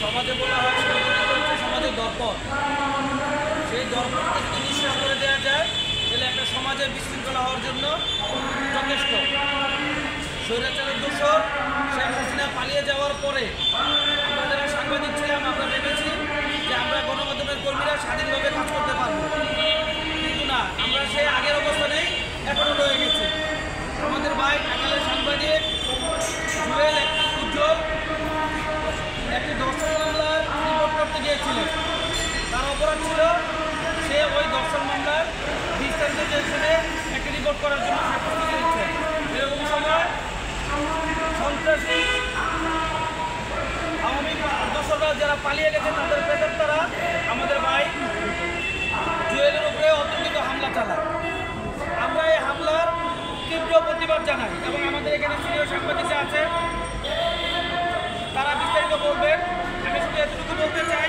সমাজে বলা হয় সাংবাদিকতা হচ্ছে সমাজের দর্পণ। সেই দর্পণকে যদি নিঃশেষ করে দেওয়া যায় তাহলে একটা সমাজে বিশৃঙ্খলা হওয়ার জন্য যথেষ্ট। স্বৈরাচারের দোষর শেখ হাসিনা পালিয়ে যাওয়ার পরে আমরা যারা সাংবাদিক ছিলাম আমরা ভেবেছি যে আমরা গণমাধ্যমের কর্মীরা স্বাধীনভাবে কাজ করতে পারবো, কিন্তু না, আমরা সেই আগের অবস্থানেই এখনও রয়ে গেছি। আমাদের ভাই টাঙ্গাইলের সাংবাদিক জুয়েল উজ্জ্বল একটি দর্শন মামলার রিপোর্ট করতে গিয়েছিলেন। তার অপরাধ ছিল সে ওই দর্শন মামলার বিস্তারিত চেয়েছিলেন একটি রিপোর্ট করার জন্য প্রস্তুতি নিচ্ছে। এরকম সময় সন্ত্রাসী আওয়ামী দর্শকরা যারা পালিয়ে গেছে তাদের প্রেতাত্মারা আমাদের ভাই জুয়েলের উপরে অতর্কিত হামলা চালায়। আমরা এই হামলার তীব্র প্রতিবাদ জানাই এবং আমাদের এখানে সিনিয়র সাংবাদিক আছে তারা বিস্তারিত বলবেন। আমি শুধু এতটুকু বলতে চাই,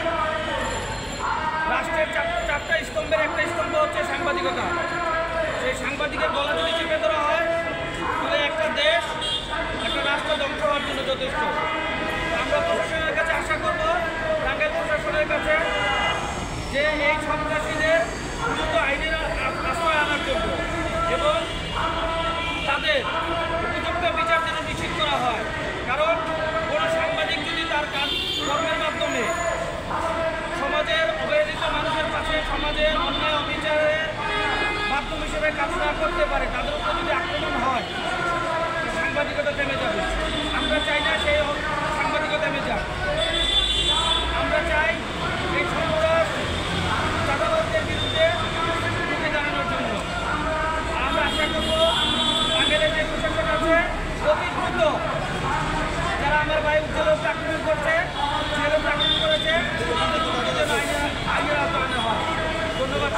রাষ্ট্রের চারটা স্তম্ভের একটা স্তম্ভ হচ্ছে সাংবাদিকতা। সেই সাংবাদিকের গলা যদি চেপে ধরা হয় তাহলে একটা দেশ একটা রাষ্ট্র ধ্বংস হওয়ার জন্য যথেষ্ট। আমরা প্রশাসনের কাছে আশা করব, টাঙ্গাইল প্রশাসনের কাছে, যে এই সন্ত্রাসীদের দ্রুত আইনের আশ্রয় আনার জন্য এবং তাদের উপযুক্ত বিচার যেন নিশ্চিত করা হয়। কারণ কোনো সাংবাদিক যদি তার কর্মের মাধ্যমে সমাজের অবহেলিত মানুষের পাশে সমাজের অন্যায় অবিচারের মাধ্যম হিসেবে কাজ না করতে পারে, তাদের উপর যদি আক্রমণ হয়, সাংবাদিকতা থেমে যাবে। আমরা চাই না সেই সাংবাদিকতা থেমে যাক। আমরা চাই এই সন্ত্রাস চাঁদাবাজদের বিরুদ্ধে রুখে দাঁড়ানোর জন্য। আমরা আশা করব টাঙ্গাইলের যে প্রশাসন আছে অতি দ্রুত যারা আমার ভাই উজ্জ্বল আক্রমণ করছে, জেলের আক্রমণ করেছে, আইনের আওতায় আনা হয়। ধন্যবাদ।